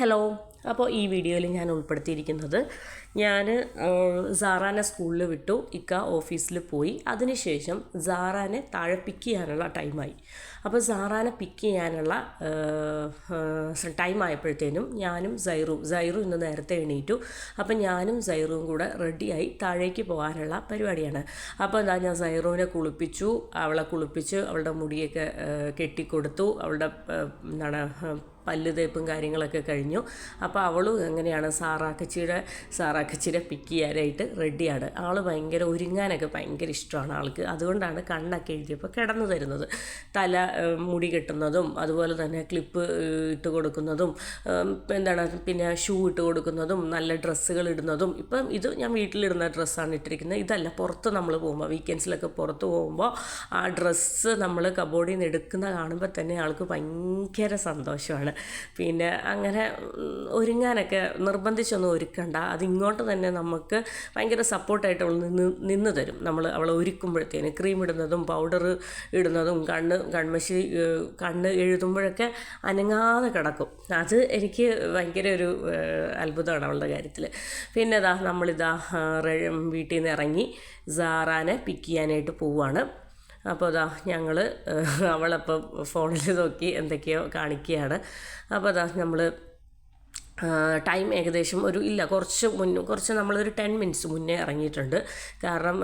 Hello. അപ്പോൾ ഈ വീഡിയോയിൽ ഞാൻ ഉൾപ്പെടുത്തിയിരിക്കുന്നത് ഞാൻ സാറാനെ സ്കൂളിൽ വിട്ടു, ഇക്ക ഓഫീസിൽ പോയി, അതിനുശേഷം സാറാനെ താഴെ പിക്ക് ചെയ്യാനുള്ള ടൈമായി. അപ്പോൾ സാറാനെ പിക്ക് ചെയ്യാനുള്ള ടൈം ആയപ്പോഴത്തേനും ഞാനും സൈറു ഇന്ന് നേരത്തെ എണീറ്റു. അപ്പം ഞാനും സൈറുവും കൂടെ റെഡിയായി താഴേക്ക് പോകാനുള്ള പരിപാടിയാണ്. അപ്പോൾ എന്താ, ഞാൻ സൈറുവിനെ കുളിപ്പിച്ചു, അവളെ കുളിപ്പിച്ച് അവളുടെ മുടിയൊക്കെ കെട്ടിക്കൊടുത്തു, അവളുടെ പല്ല് തേപ്പും കാര്യങ്ങളൊക്കെ കഴിഞ്ഞു. അപ്പോൾ അവളും എങ്ങനെയാണ് സാറാക്കച്ചിയുടെ പിക്ക് ചെയ്യാനായിട്ട് റെഡിയാണ്. ആൾ ഭയങ്കര ഒരുങ്ങാനൊക്കെ ഭയങ്കര ഇഷ്ടമാണ് ആൾക്ക്. അതുകൊണ്ടാണ് കണ്ണൊക്കെ എഴുതിയപ്പോൾ കിടന്നു തരുന്നത്. മുടി കെട്ടുന്നതും അതുപോലെ തന്നെ ക്ലിപ്പ് ഇട്ട് കൊടുക്കുന്നതും പിന്നെ ഷൂ ഇട്ട് കൊടുക്കുന്നതും നല്ല ഡ്രസ്സുകൾ ഇടുന്നതും. ഇപ്പം ഇത് ഞാൻ വീട്ടിലിടുന്ന ഡ്രസ്സാണ് ഇട്ടിരിക്കുന്നത്. ഇതല്ല, പുറത്ത് നമ്മൾ പോകുമ്പോൾ വീക്കെൻഡ്സിലൊക്കെ പുറത്ത് പോകുമ്പോൾ ആ ഡ്രസ്സ് നമ്മൾ കബോർഡിൽ നിന്ന് എടുക്കുന്ന കാണുമ്പോൾ തന്നെ ആൾക്ക് ഭയങ്കര സന്തോഷമാണ്. പിന്നെ അങ്ങനെ ഒരുങ്ങാനൊക്കെ നിർബന്ധിച്ചൊന്നും ഒരുക്കണ്ട, അതിങ്ങോട്ട് തന്നെ നമുക്ക് ഭയങ്കര സപ്പോർട്ടായിട്ട് അവൾ നിന്ന് തരും. അവളെ ഒരുക്കുമ്പോഴത്തേന് ക്രീം ഇടുന്നതും പൗഡർ ഇടുന്നതും കണ്ണ് എഴുതുമ്പോഴൊക്കെ അനങ്ങാതെ കിടക്കും. അത് എനിക്ക് ഭയങ്കര ഒരു അത്ഭുതമാണ് അവളുടെ കാര്യത്തിൽ. പിന്നെ നമ്മളിതാ വീട്ടിൽ നിന്ന് ഇറങ്ങി സാറാനെ പിക്ക് ചെയ്യാനായിട്ട് പോവുകയാണ്. അപ്പോൾ ഞങ്ങൾ അവളപ്പോൾ ഫോണിൽ നോക്കി എന്തൊക്കെയോ കാണിക്കുകയാണ്. അപ്പോൾ നമ്മൾ ടൈം ഏകദേശം കുറച്ച് നമ്മളൊരു 10 മിനിറ്റ്സ് മുന്നേ ഇറങ്ങിയിട്ടുണ്ട്. കാരണം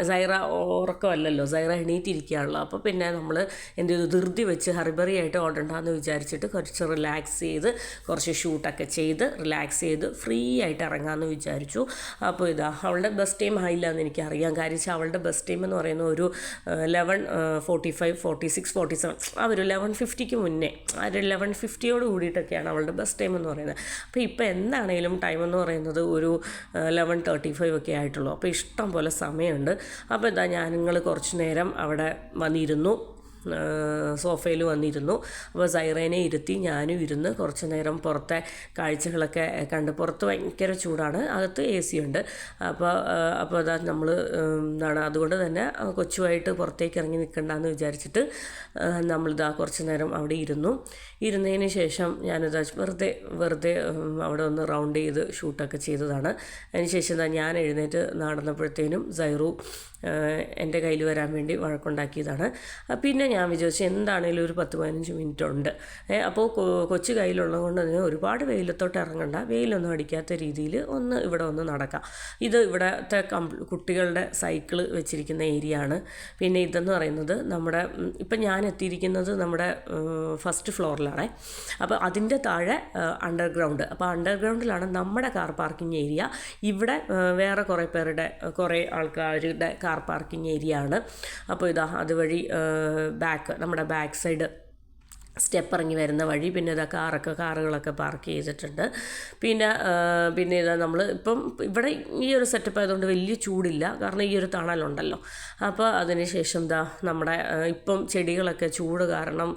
സൈറ ഉറക്കമല്ലല്ലോ, സൈറ എണീറ്റിരിക്കുകയാണല്ലോ. അപ്പോൾ പിന്നെ നമ്മൾ എന്ത് ചെയ്തു, ധൃതി വെച്ച് ഹറിബറിയായിട്ട് ഓടണ്ടെന്ന് വിചാരിച്ചിട്ട് കുറച്ച് റിലാക്സ് ചെയ്ത് കുറച്ച് ഷൂട്ടൊക്കെ ചെയ്ത് റിലാക്സ് ചെയ്ത് ഫ്രീ ആയിട്ട് ഇറങ്ങാമെന്ന് വിചാരിച്ചു. അപ്പോൾ അവളുടെ ബസ് ടൈം ആയില്ല എന്ന് എനിക്കറിയാം. കാര്യം അവളുടെ ബസ് ടൈം എന്ന് പറയുന്നത് ഒരു 11:45, 46, 47 ആ ഒരു 11:50 മുന്നേ, ആ ഒരു 11:50 കൂടിയിട്ടൊക്കെയാണ് അവളുടെ ബസ് ടൈം എന്ന് പറയുന്നത്. അപ്പോൾ ഇപ്പോൾ എന്താണെങ്കിലും ടൈം എന്ന് പറയുന്നത് ഒരു 11:35 ഒക്കെ ആയിട്ടുള്ളൂ. അപ്പോൾ ഇഷ്ടം പോലെ സമയമുണ്ട്. അപ്പോൾ നിങ്ങൾ കുറച്ച് നേരം അവിടെ വന്നിരുന്നു, സോഫയിൽ വന്നിരുന്നു. അപ്പോൾ സൈറേനെ ഇരുത്തി ഞാനും ഇരുന്ന് കുറച്ച് നേരം പുറത്തെ കാഴ്ചകളൊക്കെ കണ്ട്. പുറത്ത് ഭയങ്കര ചൂടാണ്, അകത്ത് AC ഉണ്ട്. അപ്പോൾ നമ്മൾ അതുകൊണ്ട് തന്നെ കൊച്ചുമായിട്ട് പുറത്തേക്ക് ഇറങ്ങി നിൽക്കണ്ടെന്ന് വിചാരിച്ചിട്ട് കുറച്ച് നേരം അവിടെ ഇരുന്നതിന് ശേഷം ഞാനിതാ വെറുതെ അവിടെ ഒന്ന് റൗണ്ട് ചെയ്ത് ഷൂട്ടൊക്കെ ചെയ്തതാണ്. അതിന് ശേഷം ഞാൻ എഴുന്നേറ്റ് നടന്നപ്പോഴത്തേനും സൈറു എൻ്റെ കയ്യിൽ വരാൻ വേണ്ടി വഴക്കുണ്ടാക്കിയതാണ്. പിന്നെ ഞാൻ വിചാരിച്ചു എന്താണേലും ഒരു 10-15 മിനിറ്റ് ഉണ്ട്. അപ്പോൾ കൊച്ചു കയ്യിലുള്ളത് കൊണ്ട് തന്നെ ഒരുപാട് വെയിലത്തോട്ട് ഇറങ്ങണ്ട, വെയിലൊന്നും അടിക്കാത്ത രീതിയിൽ ഇവിടെ നടക്കാം. ഇത് ഇവിടുത്തെ കുട്ടികളുടെ സൈക്കിള് വെച്ചിരിക്കുന്ന ഏരിയ ആണ്. പിന്നെ ഇതെന്ന് പറയുന്നത് ഇപ്പം ഞാൻ എത്തിയിരിക്കുന്നത് നമ്മുടെ ഫസ്റ്റ് ഫ്ലോറിലാണ്. അപ്പോൾ അതിൻ്റെ താഴെ അണ്ടർഗ്രൗണ്ട്. അപ്പോൾ അണ്ടർഗ്രൗണ്ടിലാണ് നമ്മുടെ കാർ പാർക്കിംഗ് ഏരിയ. ഇവിടെ വേറെ കുറേ ആൾക്കാരുടെ കാർ പാർക്കിംഗ് ഏരിയ ആണ്. അപ്പോൾ അതുവഴി നമ്മുടെ ബാക്ക് സൈഡ് സ്റ്റെപ്പ് ഇറങ്ങി വരുന്ന വഴി പിന്നെ കാറുകളൊക്കെ പാർക്ക് ചെയ്തിട്ടുണ്ട്. പിന്നെ നമ്മൾ ഇപ്പം ഇവിടെ ഈ ഒരു സെറ്റപ്പ് ആയതുകൊണ്ട് വലിയ ചൂടില്ല, കാരണം ഈ ഒരു തണലുണ്ടല്ലോ. അപ്പോൾ അതിന് ശേഷം നമ്മുടെ ഇപ്പം ചെടികളൊക്കെ ചൂട് കാരണം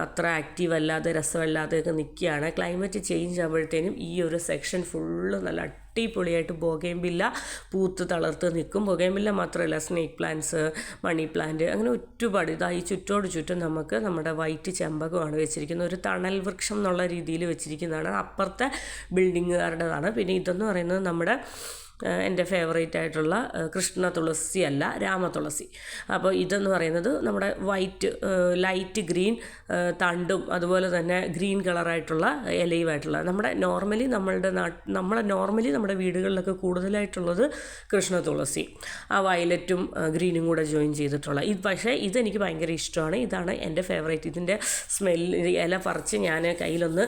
അത്ര ആക്റ്റീവ് അല്ലാതെ രസമല്ലാതെയൊക്കെ നിൽക്കുകയാണ്. ക്ലൈമറ്റ് ചേഞ്ച് ആകുമ്പോഴത്തേനും ഈ ഒരു സെക്ഷൻ ഫുള്ള് നല്ല അടിപൊളിയായിട്ട് ബൊഗെയിൻവില്ല പൂത്ത് തളർത്ത് നിൽക്കും. ബൊഗെയിൻവില്ല മാത്രമല്ല, സ്നേക്ക് പ്ലാന്റ്സ്, മണി പ്ലാന്റ്, അങ്ങനെ ഒരുപാട് ഈ ചുറ്റും നമുക്ക് നമ്മുടെ വൈറ്റ് ചെമ്പകമാണ് വെച്ചിരിക്കുന്നത്. ഒരു തണൽ വൃക്ഷം എന്നുള്ള രീതിയിൽ വെച്ചിരിക്കുന്നതാണ്. അപ്പുറത്തെ ബിൽഡിങ്ങുകാരുടേതാണ്. പിന്നെ ഇതെന്ന് പറയുന്നത് എൻ്റെ ഫേവറേറ്റ് ആയിട്ടുള്ള കൃഷ്ണ തുളസി അല്ല, രാമതുളസി. അപ്പോൾ ഇതെന്ന് പറയുന്നത് നമ്മുടെ ലൈറ്റ് ഗ്രീൻ തണ്ടും അതുപോലെ തന്നെ ഗ്രീൻ കളറായിട്ടുള്ള ഇലയുമായിട്ടുള്ള നമ്മുടെ വീടുകളിലൊക്കെ കൂടുതലായിട്ടുള്ളത് കൃഷ്ണ തുളസി. ആ വയലറ്റും ഗ്രീനും കൂടെ ജോയിൻ ചെയ്തിട്ടുള്ള പക്ഷേ ഇതെനിക്ക് ഭയങ്കര ഇഷ്ടമാണ്. ഇതാണ് എൻ്റെ ഫേവറേറ്റ്. ഇതിൻ്റെ ഇല പറിച്ച് ഞാൻ കയ്യിലൊന്ന്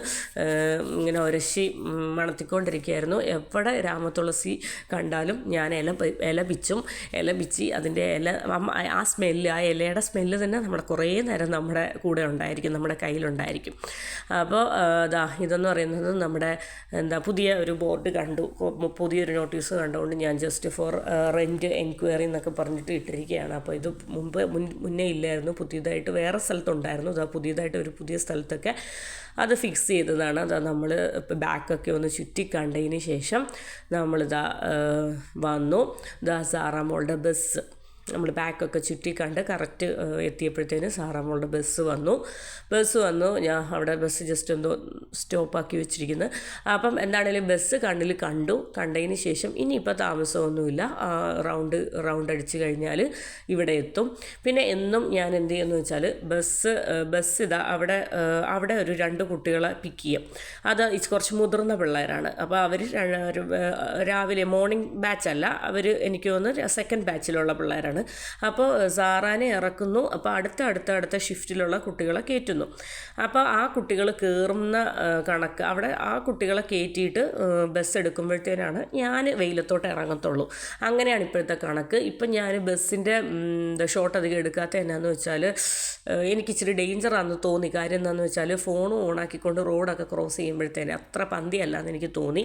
ഇങ്ങനെ ഉരശി മണത്തിക്കൊണ്ടിരിക്കുകയായിരുന്നു. എവിടെ രാമതുളസി കണ്ടാലും ഞാൻ ഇല പിച്ചി അതിൻ്റെ ആ ഇലയുടെ സ്മെല്ല് തന്നെ കുറേ നേരം നമ്മുടെ കൂടെ ഉണ്ടായിരിക്കും, നമ്മുടെ കയ്യിലുണ്ടായിരിക്കും. അപ്പോൾ ഇതെന്ന് പറയുന്നത് നമ്മുടെ പുതിയ ഒരു ബോർഡ് കണ്ടു, പുതിയൊരു നോട്ടീസ് കണ്ടുകൊണ്ട് ഞാൻ ജസ്റ്റ് ഫോർ റെൻറ്റ് എൻക്വയറി എന്നൊക്കെ പറഞ്ഞിട്ട് ഇട്ടിരിക്കുകയാണ്. അപ്പോൾ ഇത് മുന്നേ ഇല്ലായിരുന്നു, പുതിയതായിട്ട് വേറെ സ്ഥലത്തുണ്ടായിരുന്നു. പുതിയതായിട്ട് ഒരു പുതിയ സ്ഥലത്തൊക്കെ അത് ഫിക്സ് ചെയ്തതാണ്. നമ്മൾ ബാക്കൊക്കെ ഒന്ന് ചുറ്റി കണ്ടതിന് ശേഷം നമ്മളിതാ വന്നു. സാറാമോളുടെ ബസ് നമ്മൾ ബാക്കൊക്കെ ചുറ്റിക്കണ്ട് കറക്റ്റ് എത്തിയപ്പോഴത്തേന് സാറാമ്മളുടെ ബസ് വന്നു. ഞാൻ അവിടെ ബസ് ജസ്റ്റ് എന്തോ സ്റ്റോപ്പാക്കി വെച്ചിരിക്കുന്നത്. അപ്പം എന്താണേലും ബസ് കണ്ടതിന് ശേഷം ഇനിയിപ്പോൾ താമസമൊന്നുമില്ല, റൗണ്ട് അടിച്ച് കഴിഞ്ഞാൽ ഇവിടെ എത്തും. പിന്നെ എന്നും ഞാൻ എന്ത് ചെയ്യുമെന്ന് വെച്ചാൽ ബസ് ഇതാ അവിടെ ഒരു 2 കുട്ടികളെ പിക്ക് ചെയ്യും. അത് കുറച്ച് മുതിർന്ന പിള്ളേരാണ്. അപ്പോൾ അവർ രാവിലെ മോർണിംഗ് ബാച്ചല്ല, അവർ എനിക്ക് തോന്നുന്നു സെക്കൻഡ് ബാച്ചിലുള്ള പിള്ളേരാണ്. അപ്പോൾ സാറാനെ ഇറക്കുന്നു. അപ്പോൾ അടുത്ത ഷിഫ്റ്റിലുള്ള കുട്ടികളെ കയറ്റുന്നു. അപ്പോൾ ആ കുട്ടികൾ കയറുന്ന കണക്ക് അവിടെ ആ കുട്ടികളെ കയറ്റിയിട്ട് ബസ് എടുക്കുമ്പോഴത്തേനാണ് ഞാൻ വെയിലത്തോട്ട് ഇറങ്ങത്തുള്ളൂ. അങ്ങനെയാണ് ഇപ്പോഴത്തെ കണക്ക്. ഇപ്പം ഞാൻ ബസ്സിൻ്റെ ഷോട്ട് അധികം എടുക്കാത്ത എന്നാന്ന് വെച്ചാൽ എനിക്കിച്ചിരി ഡേഞ്ചറാണെന്ന് തോന്നി. കാര്യം എന്താണെന്ന് വെച്ചാൽ ഫോൺ ഓണാക്കിക്കൊണ്ട് റോഡൊക്കെ ക്രോസ് ചെയ്യുമ്പോഴത്തേന് അത്ര പന്തിയല്ല എന്ന് എനിക്ക് തോന്നി.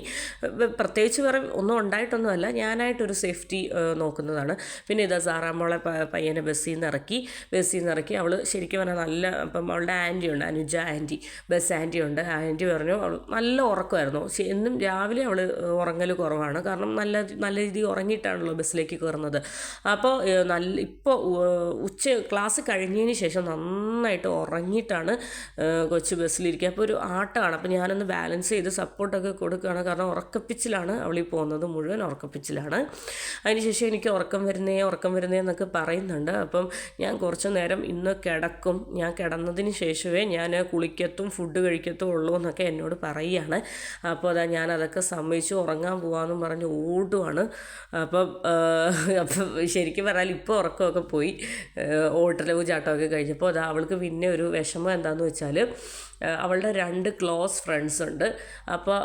പ്രത്യേകിച്ച് വേറെ ഒന്നും ഉണ്ടായിട്ടൊന്നുമല്ല, ഞാനായിട്ടൊരു സേഫ്റ്റി നോക്കുന്നതാണ്. പിന്നെ ഇതാ സാറാമ്മളെ പയ്യനെ ബസ്സിൽ നിന്ന് ഇറക്കി. അവൾ ശരിക്കും പറഞ്ഞാൽ നല്ല, അപ്പം അവളുടെ ആൻറ്റി ഉണ്ട്, അനുജ ആൻറ്റി, ബസ് ആൻറ്റി ഉണ്ട്. ആൻറ്റി പറഞ്ഞു അവൾ നല്ല ഉറക്കമായിരുന്നു. എന്നും രാവിലെ അവൾ ഉറങ്ങൽ കുറവാണ്, കാരണം നല്ല രീതിയിൽ ഉറങ്ങിയിട്ടാണല്ലോ ബസ്സിലേക്ക് കയറുന്നത്. അപ്പോൾ ഇപ്പോൾ ക്ലാസ് കഴിഞ്ഞതിന് ശേഷം നന്നായിട്ട് ഉറങ്ങിയിട്ടാണ് കൊച്ചു ബസ്സിലിരിക്കുക. അപ്പോൾ ഒരു ആട്ടമാണ്. അപ്പോൾ ഞാനൊന്ന് ബാലൻസ് ചെയ്ത് സപ്പോർട്ടൊക്കെ കൊടുക്കുകയാണ്, കാരണം ഉറക്കപ്പിച്ചിലാണ് അവളീ പോകുന്നത്, മുഴുവൻ ഉറക്കപ്പിച്ചിലാണ്. അതിനുശേഷം എനിക്ക് ഉറക്കം വരുന്നേ എന്നൊക്കെ പറയുന്നുണ്ട്. അപ്പം ഞാൻ കുറച്ച് നേരം ഇന്ന് കിടക്കും, ഞാൻ കിടന്നതിന് ശേഷമേ ഞാൻ കുളിക്കത്തും ഫുഡ് കഴിക്കത്തും ഉള്ളൂ എന്നൊക്കെ എന്നോട് പറയുകയാണ്. അപ്പോൾ ഞാനതൊക്കെ സമ്മതിച്ചു ഉറങ്ങാൻ പോകാമെന്നും പറഞ്ഞ് ഓടുവാണ്. അപ്പം ശരിക്കും പറഞ്ഞാൽ ഇപ്പോൾ ഉറക്കമൊക്കെ പോയി, ഓട്ടലവും ചാട്ടമൊക്കെ കഴിഞ്ഞപ്പോൾ അവൾക്ക് പിന്നെ ഒരു വിഷമം എന്താണെന്ന് വെച്ചാൽ അവളുടെ 2 ക്ലോസ് ഫ്രണ്ട്സ് ഉണ്ട്. അപ്പോൾ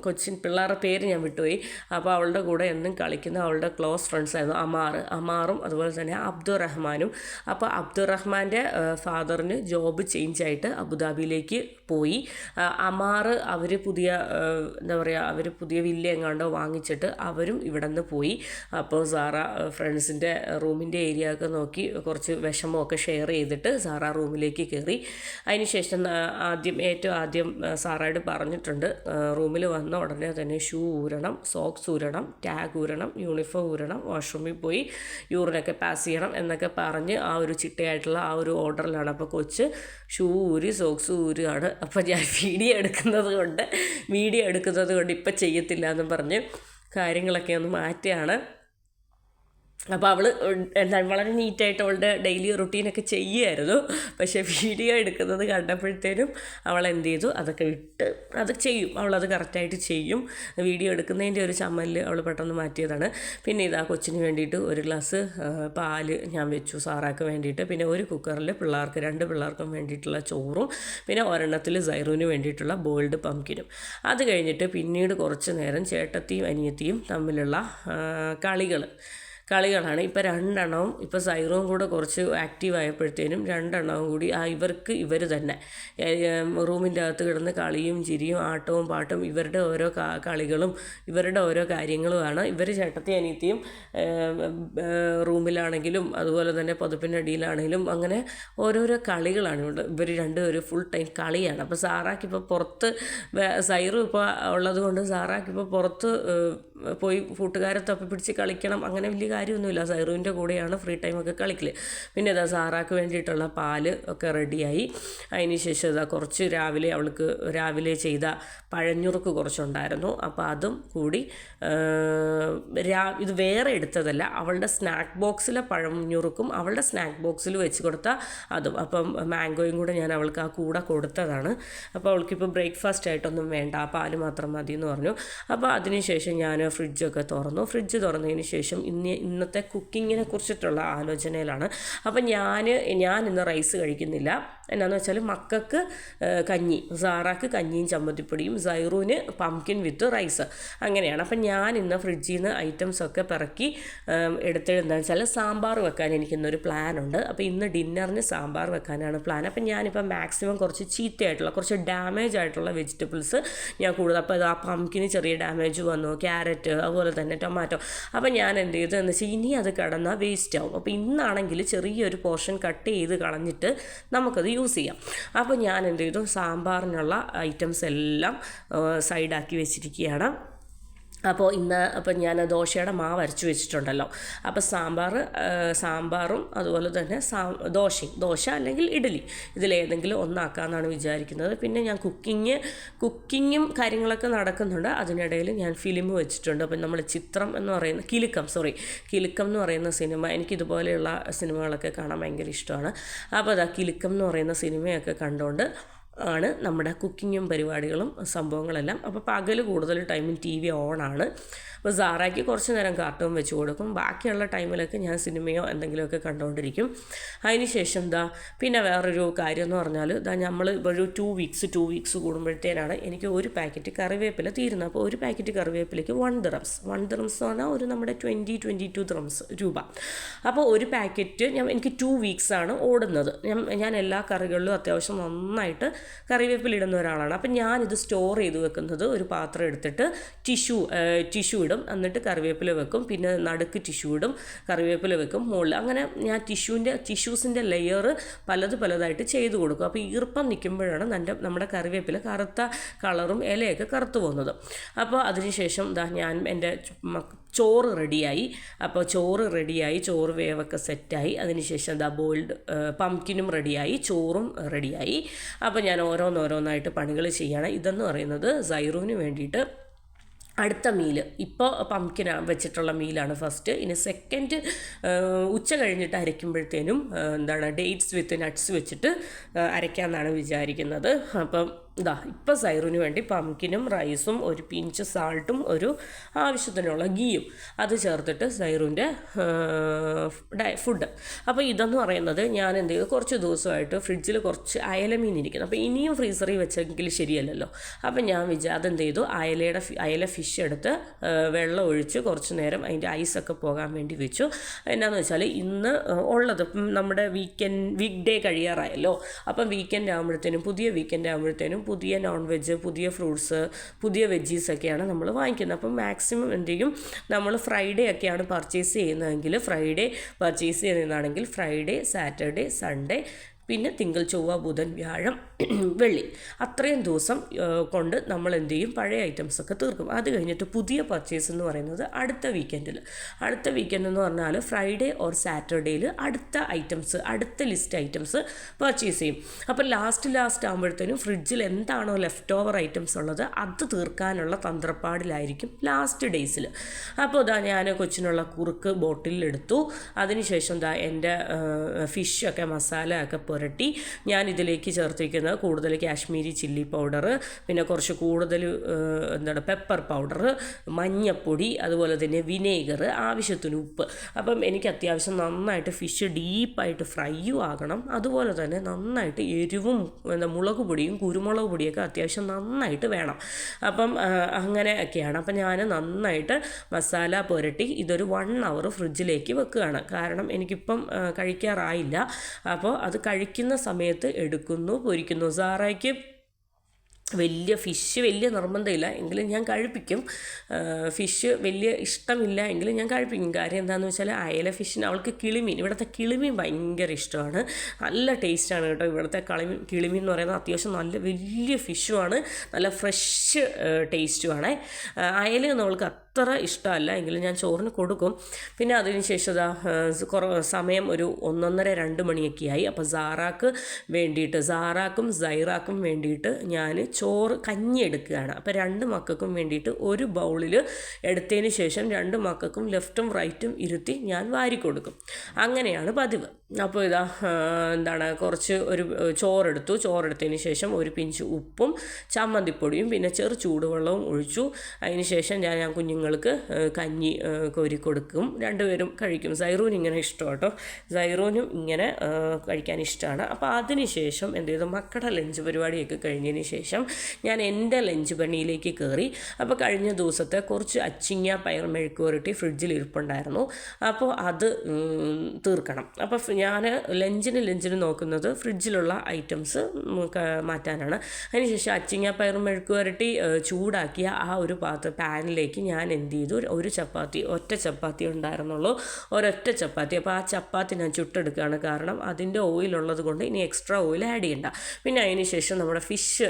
കൊച്ചിൻ പിള്ളേരുടെ പേര് ഞാൻ വിട്ടുപോയി. അപ്പോൾ അവളുടെ കൂടെ എന്നും കളിക്കുന്ന അവളുടെ ക്ലോസ് ഫ്രണ്ട്സ് ആയിരുന്നു അമാറും അതുപോലെ തന്നെ അബ്ദുറഹ്മാനും. അപ്പോൾ അബ്ദുറഹ്മാൻ്റെ ഫാദറിന് ജോബ് ചേഞ്ച് ആയിട്ട് അബുദാബിയിലേക്ക് പോയി. അമാർ അവർ പുതിയ വില്ല എങ്ങാണ്ടോ വാങ്ങിച്ചിട്ട് അവരും ഇവിടെ നിന്ന് പോയി. അപ്പോൾ സാറ ഫ്രണ്ട്സിൻ്റെ റൂമിൻ്റെ ഏരിയ ഒക്കെ നോക്കി കുറച്ച് വിഷമമൊക്കെ ഷെയർ ചെയ്തിട്ട് സാറ റൂമിലേക്ക് കയറി. അതിനുശേഷം ഏറ്റവും ആദ്യം സാറയോട് പറഞ്ഞിട്ടുണ്ട്, റൂമിൽ വന്ന ഉടനെ തന്നെ ഷൂ ഊരണം, സോക്സ് ഊരണം, ടാഗ് ഊരണം, യൂണിഫോം ഊരണം, വാഷ്റൂമിൽ പോയി യൂറിനൊക്കെ പാസ് ചെയ്യണം എന്നൊക്കെ പറഞ്ഞ് ആ ഒരു ചിട്ടയായിട്ടുള്ള ആ ഒരു ഓർഡറിലാണ്. അപ്പോൾ കൊച്ച് ഷൂ ഊരി സോക്സ് ഊരുകയാണ്. അപ്പോൾ ഞാൻ വീഡിയോ എടുക്കുന്നത് കൊണ്ട് ഇപ്പം ചെയ്യത്തില്ല എന്നും പറഞ്ഞ് കാര്യങ്ങളൊക്കെ ഒന്ന് മാറ്റുകയാണ്. അപ്പോൾ അവൾ വളരെ നീറ്റായിട്ട് അവളുടെ ഡെയിലി റുട്ടീനൊക്കെ ചെയ്യുമായിരുന്നു. പക്ഷേ വീഡിയോ എടുക്കുന്നത് കണ്ടപ്പോഴത്തേനും അവൾ എന്ത് ചെയ്തു, അതൊക്കെ വിട്ട് അത് ചെയ്യും, അവളത് കറക്റ്റായിട്ട് ചെയ്യും. വീഡിയോ എടുക്കുന്നതിൻ്റെ ഒരു ചമ്മലിൽ അവൾ പെട്ടെന്ന് മാറ്റിയതാണ്. പിന്നെ ഇതാ കൊച്ചിന് വേണ്ടിയിട്ട് 1 ഗ്ലാസ് പാല് ഞാൻ വെച്ചു സാറാക്ക് വേണ്ടിയിട്ട്. പിന്നെ ഒരു കുക്കറിൽ 2 പിള്ളേർക്കും വേണ്ടിയിട്ടുള്ള ചോറും, പിന്നെ ഒരെണ്ണത്തിൽ സൈറൂന് വേണ്ടിയിട്ടുള്ള ബോയിൽഡ് പംകിനും. അത് കഴിഞ്ഞിട്ട് പിന്നീട് കുറച്ച് നേരം ചേട്ടത്തിയും അനിയത്തിയും തമ്മിലുള്ള കളികളാണ്. ഇപ്പോൾ 2 എണ്ണവും ഇപ്പോൾ സൈറവും കൂടെ കുറച്ച് ആക്റ്റീവ് ആയപ്പോഴത്തേനും 2 എണ്ണവും കൂടി ഇവർ തന്നെ റൂമിൻ്റെ അകത്ത് കിടന്ന് കളിയും ചിരിയും ആട്ടവും പാട്ടും ഇവരുടെ ഓരോ കളികളും ഇവരുടെ ഓരോ കാര്യങ്ങളുമാണ്. ഇവർ ചേട്ടത്തി അനിയത്തിയും റൂമിലാണെങ്കിലും അതുപോലെ തന്നെ പുതപ്പിൻ്റെ അടിയിലാണെങ്കിലും അങ്ങനെ ഓരോരോ കളികളാണ് ഇവർ രണ്ടുപേരും ഫുൾ ടൈം കളിയാണ്. അപ്പോൾ സാറാക്കിപ്പോൾ പുറത്ത് സൈറു ഇപ്പോൾ ഉള്ളത് കൊണ്ട് സാറാക്കിപ്പോൾ പുറത്ത് പോയി കൂട്ടുകാരെ തപ്പി പിടിച്ച് കളിക്കണം അങ്ങനെ വലിയ കാര്യമൊന്നുമില്ല. സൈറുവിൻ്റെ കൂടെയാണ് ഫ്രീ ടൈമൊക്കെ കളിക്കൽ. പിന്നെ ഇതാ സാറാക്ക് വേണ്ടിയിട്ടുള്ള പാല് ഒക്കെ റെഡിയായി. അതിന് ശേഷം ഇതാ കുറച്ച് രാവിലെ ചെയ്ത പഴഞ്ഞുറുക്ക് കുറച്ചുണ്ടായിരുന്നു. അപ്പോൾ അതും കൂടി ഇത് വേറെ എടുത്തതല്ല, അവളുടെ സ്നാക്ക് ബോക്സിലെ പഴഞ്ഞുറുക്കും അവളുടെ സ്നാക്ക് ബോക്സിൽ വെച്ച് കൊടുത്ത അതും. അപ്പം മാംഗോയും കൂടെ ഞാൻ അവൾക്ക് ആ കൂടെ കൊടുത്തതാണ്. അപ്പോൾ അവൾക്കിപ്പോൾ ബ്രേക്ക്ഫാസ്റ്റ് ആയിട്ടൊന്നും വേണ്ട, ആ പാല് മാത്രം മതി എന്ന് പറഞ്ഞു. അപ്പോൾ അതിനുശേഷം ഞാൻ ഫ്രിഡ്ജൊക്കെ ഫ്രിഡ്ജ് തുറന്നതിന് ശേഷം ഇന്നത്തെ കുക്കിങ്ങിനെ കുറിച്ചിട്ടുള്ള ആലോചനയിലാണ്. അപ്പം ഞാൻ ഇന്ന് റൈസ് കഴിക്കുന്നില്ല. എന്നാന്ന് വെച്ചാൽ മക്കൾക്ക് കഞ്ഞി, സാറാക്ക് കഞ്ഞിയും ചമ്മന്തിപ്പൊടിയും, സൈറൂന് പംകിൻ വിത്ത് റൈസ്, അങ്ങനെയാണ്. അപ്പം ഞാൻ ഇന്ന് ഫ്രിഡ്ജിൽ നിന്ന് ഐറ്റംസൊക്കെ പിറക്കി എടുത്തെന്താണെന്ന് വെച്ചാൽ സാമ്പാർ വെക്കാൻ എനിക്കിന്നൊരു പ്ലാനുണ്ട്. അപ്പോൾ ഇന്ന് ഡിന്നറിന് സാമ്പാർ വെക്കാനാണ് പ്ലാൻ. അപ്പം ഞാനിപ്പോൾ മാക്സിമം കുറച്ച് ചീത്തയായിട്ടുള്ള കുറച്ച് ഡാമേജ് ആയിട്ടുള്ള വെജിറ്റബിൾസ് ഞാൻ കൂടുതൽ, അപ്പോൾ ആ പംകിന് ചെറിയ ഡാമേജ് വന്നു, ക്യാരറ്റ് അതുപോലെ തന്നെ ടൊമാറ്റോ. അപ്പോൾ ഞാൻ എന്ത് ചെയ്തു എന്ന് വെച്ചാൽ ഇനി അത് കിടന്നാൽ വേസ്റ്റ് ആവും. അപ്പോൾ ഇന്നാണെങ്കിൽ ചെറിയൊരു പോർഷൻ കട്ട് ചെയ്ത് കളഞ്ഞിട്ട് നമുക്കത് യൂസ് ചെയ്യാം. അപ്പോൾ ഞാൻ എന്ത് ചെയ്തു, സാമ്പാറിനുള്ള ഐറ്റംസ് എല്ലാം സൈഡാക്കി വെച്ചിരിക്കുകയാണ്. അപ്പോൾ അപ്പം ഞാൻ ദോശയുടെ മാവ് അരച്ച് വെച്ചിട്ടുണ്ടല്ലോ. അപ്പോൾ സാമ്പാറും അതുപോലെ തന്നെ ദോശ അല്ലെങ്കിൽ ഇഡ്ഡലി ഇതിലേതെങ്കിലും ഒന്നാക്കാമെന്നാണ് വിചാരിക്കുന്നത്. പിന്നെ ഞാൻ കുക്കിങ്ങും കാര്യങ്ങളൊക്കെ നടക്കുന്നുണ്ട്. അതിനിടയിൽ ഞാൻ ഫിലിം വെച്ചിട്ടുണ്ട്. അപ്പം നമ്മൾ ചിത്രം എന്ന് പറയുന്ന കിലുക്കം എന്ന് പറയുന്ന സിനിമ, എനിക്കിതുപോലെയുള്ള സിനിമകളൊക്കെ കാണാൻ ഭയങ്കര ഇഷ്ടമാണ്. അപ്പോൾ അതാ കിലുക്കം എന്ന് പറയുന്ന സിനിമയൊക്കെ കണ്ടുകൊണ്ട് ആണ് നമ്മുടെ കുക്കിങ്ങും പരിപാടികളും സംഭവങ്ങളെല്ലാം. അപ്പോൾ പകൽ കൂടുതൽ ടൈമിൽ TV ഓണാണ്. അപ്പോൾ സാറയ്ക്ക് കുറച്ച് നേരം കാർട്ടൂൺ വെച്ച് കൊടുക്കും. ബാക്കിയുള്ള ടൈമിലൊക്കെ ഞാൻ സിനിമയോ എന്തെങ്കിലുമൊക്കെ കണ്ടുകൊണ്ടിരിക്കും. അതിന് ശേഷം പിന്നെ വേറൊരു കാര്യം എന്ന് പറഞ്ഞാൽ നമ്മൾ ഒരു 2 വീക്സ് കൂടുമ്പോഴത്തേനാണ് എനിക്ക് ഒരു പാക്കറ്റ് കറിവേപ്പില തീരുന്നത്. അപ്പോൾ ഒരു പാക്കറ്റ് കറിവേപ്പിലയ്ക്ക് 1 ദിറംസ് എന്ന് പറഞ്ഞാൽ ഒരു നമ്മുടെ 22 ദിറംസ് രൂപ. അപ്പോൾ ഒരു പാക്കറ്റ് എനിക്ക് 2 വീക്സാണ് ഓടുന്നത്. ഞാൻ എല്ലാ കറികളിലും അത്യാവശ്യം നന്നായിട്ട് കറിവേപ്പില ഇടുന്ന ഒരാളാണ്. അപ്പം ഞാനിത് സ്റ്റോർ ചെയ്ത് വെക്കുന്നത് ഒരു പാത്രം എടുത്തിട്ട് ടിഷ്യൂ ഇടും, എന്നിട്ട് കറിവേപ്പില വെക്കും, പിന്നെ നടുക്ക് ടിഷ്യൂ ഇടും, കറിവേപ്പില വെക്കും, മുകളിൽ അങ്ങനെ ഞാൻ ടിഷ്യൂസിൻ്റെ ലെയർ പലതായിട്ട് ചെയ്ത് കൊടുക്കും. അപ്പോൾ ഈർപ്പം നിൽക്കുമ്പോഴാണ് നമ്മുടെ കറിവേപ്പില കറുത്ത കളറും ഇലയൊക്കെ കറുത്തു പോകുന്നത്. അപ്പോൾ അതിനുശേഷം ഞാൻ എൻ്റെ ചോറ് റെഡിയായി. അപ്പോൾ ചോറ് വേവൊക്കെ സെറ്റായി. അതിനുശേഷം ബോയിൽഡ് പംകിനും റെഡിയായി, ചോറും റെഡിയായി. അപ്പോൾ ഞാൻ ഓരോന്നായിട്ട് പണികൾ ചെയ്യണം. ഇതെന്ന് പറയുന്നത് സൈറൂന് വേണ്ടിയിട്ട് അടുത്ത മീല്. ഇപ്പോൾ പംകിൻ വെച്ചിട്ടുള്ള മീലാണ് ഫസ്റ്റ്. ഇനി സെക്കൻഡ് ഉച്ച കഴിഞ്ഞിട്ട് അരയ്ക്കുമ്പോഴത്തേനും ഡേറ്റ്സ് വിത്ത് നട്ട്സ് വെച്ചിട്ട് അരയ്ക്കാമെന്നാണ് വിചാരിക്കുന്നത്. അപ്പം ഇപ്പം സൈറൂന് വേണ്ടി പംകിനും റൈസും ഒരു പിഞ്ച് സാൾട്ടും ഒരു ആവശ്യത്തിനുള്ള ഗീയും അത് ചേർത്തിട്ട് സൈറൂൻ്റെ ഫുഡ്. അപ്പോൾ ഇതെന്ന് പറയുന്നത് ഞാൻ എന്ത് ചെയ്തു, കുറച്ച് ദിവസമായിട്ട് ഫ്രിഡ്ജിൽ കുറച്ച് അയലമീൻ ഇരിക്കുന്നു. അപ്പോൾ ഇനിയും ഫ്രീസറിൽ വെച്ചെങ്കിൽ ശരിയല്ലല്ലോ. അപ്പം ഞാൻ അതെന്ത് ചെയ്തു, അയല ഫിഷ് എടുത്ത് വെള്ളം ഒഴിച്ച് കുറച്ച് നേരം അതിൻ്റെ ഐസൊക്കെ പോകാൻ വേണ്ടി വെച്ചു. എന്നാന്ന് വെച്ചാൽ ഇന്ന് ഉള്ളത് നമ്മുടെ വീക്ക് ഡേ കഴിയാറായല്ലോ. അപ്പം പുതിയ വീക്കെൻഡ് ആകുമ്പോഴത്തേനും പുതിയ നോൺ വെജ്, പുതിയ ഫ്രൂട്ട്സ്, പുതിയ വെജീസൊക്കെയാണ് നമ്മൾ വാങ്ങിക്കുന്നത്. അപ്പം മാക്സിമം എന്ത് ചെയ്യും, നമ്മൾ ഫ്രൈഡേ ഒക്കെയാണ് പർച്ചേസ് ചെയ്യുന്നതെങ്കിൽ ഫ്രൈഡേ, സാറ്റർഡേ, സൺഡേ, പിന്നെ തിങ്കൾ, ചൊവ്വ, ബുധൻ, വ്യാഴം, വെള്ളി അത്രയും ദിവസം കൊണ്ട് നമ്മൾ എന്ത് ചെയ്യും, പഴയ ഐറ്റംസൊക്കെ തീർക്കും. അത് കഴിഞ്ഞിട്ട് പുതിയ പർച്ചേസ് എന്ന് പറയുന്നത് അടുത്ത വീക്കെൻഡ് എന്ന് പറഞ്ഞാൽ ഫ്രൈഡേ ഓർ സാറ്റർഡേയിൽ അടുത്ത ലിസ്റ്റ് ഐറ്റംസ് പർച്ചേസ് ചെയ്യും. അപ്പോൾ ലാസ്റ്റ് ആകുമ്പോഴത്തേനും ഫ്രിഡ്ജിൽ എന്താണോ ലെഫ്റ്റ് ഓവർ ഐറ്റംസ് ഉള്ളത് അത് തീർക്കാനുള്ള തന്ത്രപ്പാടിലായിരിക്കും ലാസ്റ്റ് ഡേയ്സിൽ. അപ്പോൾ ഞാൻ കൊച്ചിനുള്ള കുറുക്ക് ബോട്ടിലെടുത്തു. അതിനുശേഷം എൻ്റെ ഫിഷൊക്കെ മസാല ഒക്കെ പുരട്ടി ഞാൻ ഇതിലേക്ക് ചേർത്തിരിക്കുന്നത് കൂടുതൽ കാശ്മീരി ചില്ലി പൗഡർ, പിന്നെ കുറച്ച് കൂടുതൽ പെപ്പർ പൗഡർ, മഞ്ഞപ്പൊടി, അതുപോലെ തന്നെ വിനേഗർ, ആവശ്യത്തിന് ഉപ്പ്. അപ്പം എനിക്ക് അത്യാവശ്യം നന്നായിട്ട് ഫിഷ് ഡീപ്പായിട്ട് ഫ്രൈയും ആകണം. അതുപോലെ തന്നെ നന്നായിട്ട് എരിവും മുളക് പൊടിയും കുരുമുളക് പൊടിയൊക്കെ അത്യാവശ്യം നന്നായിട്ട് വേണം. അപ്പം അങ്ങനെയൊക്കെയാണ്. അപ്പം ഞാൻ നന്നായിട്ട് മസാല പുരട്ടി ഇതൊരു 1 hour ഫ്രിഡ്ജിലേക്ക് വെക്കുകയാണ്. കാരണം എനിക്കിപ്പം കഴിക്കാറായില്ല. അപ്പോൾ അത് കഴിക്കുന്ന സമയത്ത് എടുക്കുന്നു, പൊരിക്കുന്നു. സാറയ്ക്ക് ഫിഷ് വലിയ നിർബന്ധമില്ല എങ്കിലും ഞാൻ കഴിപ്പിക്കും. ഫിഷ് വലിയ ഇഷ്ടമില്ല എങ്കിലും ഞാൻ കഴിപ്പിക്കും. കാര്യം എന്താണെന്ന് വെച്ചാൽ അയല ഫിഷിന് അവൾക്ക് ഇവിടുത്തെ കിളിമീൻ ഭയങ്കര ഇഷ്ടമാണ്. നല്ല ടേസ്റ്റാണ് കേട്ടോ. ഇവിടുത്തെ കിളിമീൻ എന്ന് പറയുന്നത് അത്യാവശ്യം നല്ല വലിയ ഫിഷുമാണ്, നല്ല ഫ്രഷ് ടേസ്റ്റുമാണ്. അയലയൊന്നും അവൾക്ക് അത്ര ഇഷ്ടമല്ല എങ്കിലും ഞാൻ ചോറിന് കൊടുക്കും. പിന്നെ അതിനുശേഷം സമയം ഒരു 1:30-2 മണിയൊക്കെ ആയി. അപ്പോൾ സാറാക്കും സൈറാക്കും വേണ്ടിയിട്ട് ഞാൻ കഞ്ഞി എടുക്കുകയാണ്. അപ്പോൾ 2 മക്കൾക്കും വേണ്ടിയിട്ട് ഒരു ബൗളിൽ എടുത്തതിന് ശേഷം 2 മക്കൾക്കും ലെഫ്റ്റും റൈറ്റും ഇരുത്തി ഞാൻ വാരി കൊടുക്കും. അങ്ങനെയാണ് പതിവ്. അപ്പോൾ കുറച്ച് ഒരു ചോറെടുത്തതിന് ശേഷം ഒരു പിഞ്ച് ഉപ്പും ചമ്മന്തിപ്പൊടിയും പിന്നെ ചൂടുവെള്ളവും ഒഴിച്ചു. അതിന് ശേഷം ഞാൻ കുഞ്ഞുങ്ങൾക്ക് കഞ്ഞി കോരി കൊടുക്കും. 2 പേരും കഴിക്കും. സൈറൂന് ഇങ്ങനെ ഇഷ്ടം കേട്ടോ. സൈറൂനും ഇങ്ങനെ കഴിക്കാൻ ഇഷ്ടമാണ്. അപ്പോൾ അതിന് ശേഷം എന്ത് ചെയ്തു, മക്കളുടെ ലഞ്ച് പരിപാടിയൊക്കെ കഴിഞ്ഞതിന് ശേഷം ഞാൻ എൻ്റെ ലഞ്ച് പണിയിലേക്ക് കയറി. അപ്പോൾ കഴിഞ്ഞ ദിവസത്തെ കുറച്ച് അച്ചിങ്ങ പയർ മെഴുക്ക് പുരട്ടി ഫ്രിഡ്ജിൽ ഇരിപ്പുണ്ടായിരുന്നു. അപ്പോൾ അത് തീർക്കണം. അപ്പോൾ ഞാൻ ലഞ്ചിന് നോക്കുന്നത് ഫ്രിഡ്ജിലുള്ള ഐറ്റംസ് മാറ്റാനാണ്. അതിനുശേഷം അച്ചിങ്ങ പയർ മെഴുക്ക് പുരട്ടി ചൂടാക്കിയ ആ ഒരു പാനിലേക്ക് ഞാൻ എന്ത് ചെയ്തു, ഒറ്റ ചപ്പാത്തി ഉണ്ടായിരുന്നുള്ളൂ, ഒരൊറ്റ ചപ്പാത്തി. അപ്പോൾ ആ ചപ്പാത്തി ഞാൻ ചുട്ടെടുക്കുകയാണ്. കാരണം അതിൻ്റെ ഓയിലുള്ളത് കൊണ്ട് ഇനി എക്സ്ട്രാ ഓയിൽ ആഡ് ചെയ്യണ്ട. പിന്നെ അതിന് ശേഷം നമ്മുടെ ഫിഷ്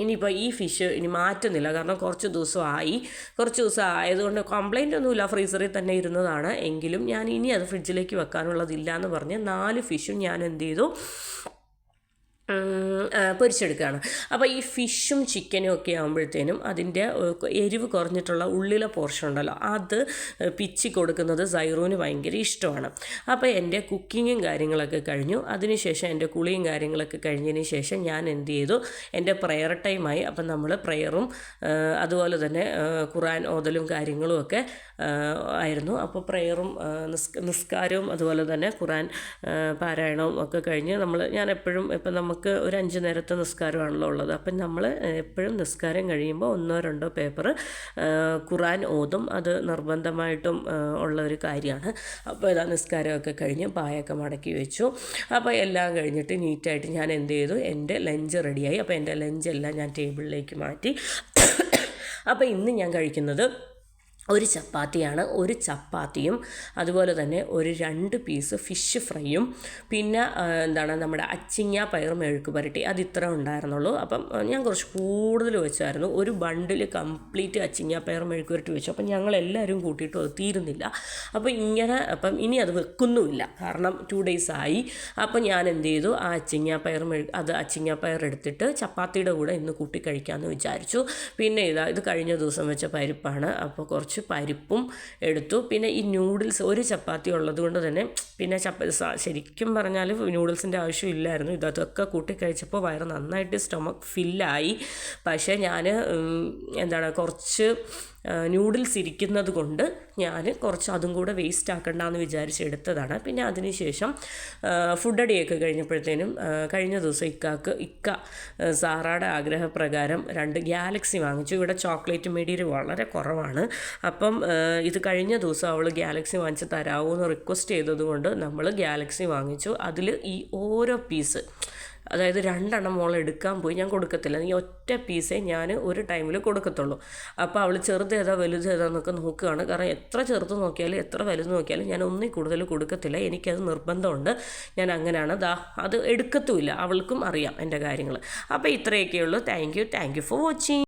ഇനിയിപ്പോൾ ഈ ഫിഷ് ഇനി മാറ്റുന്നില്ല, കാരണം കുറച്ച് ദിവസം ആയതുകൊണ്ട് കംപ്ലൈൻ്റ് ഒന്നുമില്ല, ഫ്രീസറിൽ തന്നെ ഇരുന്നതാണ്. എങ്കിലും ഞാൻ ഇനി അത് ഫ്രിഡ്ജിലേക്ക് വെക്കാനുള്ളതില്ല എന്ന് പറഞ്ഞ് 4 ഫിഷും ഞാൻ എന്ത് ചെയ്തു, പൊരിച്ചെടുക്കുകയാണ്. അപ്പോൾ ഈ ഫിഷും ചിക്കനും ഒക്കെ ആകുമ്പോഴത്തേനും അതിൻ്റെ എരിവ് കുറഞ്ഞിട്ടുള്ള ഉള്ളിലെ പോർഷൻ ഉണ്ടല്ലോ, അത് പിച്ചി കൊടുക്കുന്നത് സൈറൂന് ഭയങ്കര ഇഷ്ടമാണ്. അപ്പോൾ എൻ്റെ കുക്കിങ്ങും കാര്യങ്ങളൊക്കെ കഴിഞ്ഞു. അതിനുശേഷം എൻ്റെ കുളിയും കാര്യങ്ങളൊക്കെ കഴിഞ്ഞതിന് ശേഷം ഞാൻ എന്ത് ചെയ്തു, എൻ്റെ പ്രെയർ ടൈമായി. അപ്പം നമ്മൾ പ്രെയറും അതുപോലെ തന്നെ ഖുർആൻ ഓതലും കാര്യങ്ങളും ഒക്കെ ആയിരുന്നു. അപ്പോൾ പ്രെയറും നിസ്കാരവും അതുപോലെ തന്നെ ഖുർആൻ പാരായണവും ഒക്കെ കഴിഞ്ഞ് ഞാൻ എപ്പോഴും ഇപ്പം നമുക്ക് ഒരു 5 നേരത്തെ നിസ്കാരമാണല്ലോ ഉള്ളത്. അപ്പം നമ്മൾ എപ്പോഴും നിസ്കാരം കഴിയുമ്പോൾ 1-2 പേപ്പർ ഖുർആൻ ഓതും. അത് നിർബന്ധമായിട്ടും ഉള്ള ഒരു കാര്യമാണ്. അപ്പോൾ ഇതാ നിസ്കാരമൊക്കെ കഴിഞ്ഞ് പായൊക്കെ മടക്കി വെച്ചു. അപ്പോൾ എല്ലാം കഴിഞ്ഞിട്ട് നീറ്റായിട്ട് ഞാൻ എന്ത് ചെയ്തു, എൻ്റെ ലഞ്ച് റെഡിയായി. അപ്പോൾ എൻ്റെ ലഞ്ചെല്ലാം ഞാൻ ടേബിളിലേക്ക് മാറ്റി. അപ്പോൾ ഇന്ന് ഞാൻ കഴിക്കുന്നത് ഒരു ചപ്പാത്തിയാണ്. ഒരു ചപ്പാത്തിയും അതുപോലെ തന്നെ ഒരു 2 പീസ് ഫിഷ് ഫ്രൈയും പിന്നെ നമ്മുടെ അച്ചിങ്ങ പയർ മെഴുക്ക് പുരട്ടി, അത് ഇത്ര ഉണ്ടായിരുന്നുള്ളൂ. അപ്പം ഞാൻ കുറച്ച് കൂടുതൽ വെച്ചായിരുന്നു. ഒരു ബണ്ടിൽ കംപ്ലീറ്റ് അച്ചിങ്ങ പയർ മെഴുക്ക് പുരട്ടി വെച്ചു. അപ്പം ഞങ്ങളെല്ലാവരും കൂട്ടിയിട്ട് അത് തീരുന്നില്ല. അപ്പം ഇനി അത് വെക്കുന്നുമില്ല, കാരണം 2 days ആയി. അപ്പം ഞാൻ എന്ത് ചെയ്തു, ആ അച്ചിങ്ങ പയർ എടുത്തിട്ട് ചപ്പാത്തിയുടെ കൂടെ ഇന്ന് കൂട്ടി കഴിക്കാമെന്ന് വിചാരിച്ചു. പിന്നെ ഇത് കഴിഞ്ഞ ദിവസം വെച്ച പരിപ്പാണ്. അപ്പോൾ കുറച്ച് പരിപ്പും എടുത്തു. പിന്നെ ഈ നൂഡിൽസ്, ഒരു ചപ്പാത്തി ഉള്ളത് കൊണ്ട് തന്നെ പിന്നെ ശരിക്കും പറഞ്ഞാൽ നൂഡിൽസിൻ്റെ ആവശ്യമില്ലായിരുന്നു. ഇതൊക്കെ കൂട്ടി കഴിച്ചപ്പോൾ വയറ് നന്നായിട്ട് സ്റ്റൊമക്ക് ഫില്ലായി. പക്ഷേ ഞാൻ കുറച്ച് നൂഡിൽസ് ഇരിക്കുന്നത് കൊണ്ട് ഞാൻ കുറച്ച് അതും കൂടെ വേസ്റ്റ് ആക്കണ്ടെന്ന് വിചാരിച്ചെടുത്തതാണ്. പിന്നെ അതിനുശേഷം ഫുഡ് അടിയൊക്കെ കഴിഞ്ഞപ്പോഴത്തേനും കഴിഞ്ഞ ദിവസം ഇക്ക സാറയുടെ ആഗ്രഹപ്രകാരം 2 ഗാലക്സി വാങ്ങിച്ചു. ഇവിടെ ചോക്ലേറ്റ് മെറ്റീരിയൽ വളരെ കുറവാണ്. അപ്പം ഇത് കഴിഞ്ഞ ദിവസം അവൾ ഗാലക്സി വാങ്ങിച്ച് തരാമോ എന്ന് റിക്വസ്റ്റ് ചെയ്തതുകൊണ്ട് നമ്മൾ ഗാലക്സി വാങ്ങിച്ചു. അതിൽ ഈ ഓരോ പീസ്, അതായത് 2 മോൾ എടുക്കാൻ പോയി, ഞാൻ കൊടുക്കത്തില്ല, ഈ ഒറ്റ പീസേ ഞാൻ ഒരു ടൈമിൽ കൊടുക്കത്തുള്ളൂ. അപ്പോൾ അവൾ ചെറുതേതാ വലുതേതാന്നൊക്കെ നോക്കുകയാണ്. കാരണം എത്ര ചെറുത് നോക്കിയാലും എത്ര വലുത് നോക്കിയാലും ഞാൻ ഒന്നിൽ കൂടുതൽ കൊടുക്കത്തില്ല. എനിക്കത് നിർബന്ധമുണ്ട്. ഞാൻ അങ്ങനെയാണ്. അത് എടുക്കത്തുമില്ല. അവൾക്കും അറിയാം എൻ്റെ കാര്യങ്ങൾ. അപ്പോൾ ഇത്രയൊക്കെയുള്ളൂ. Thank you for watching.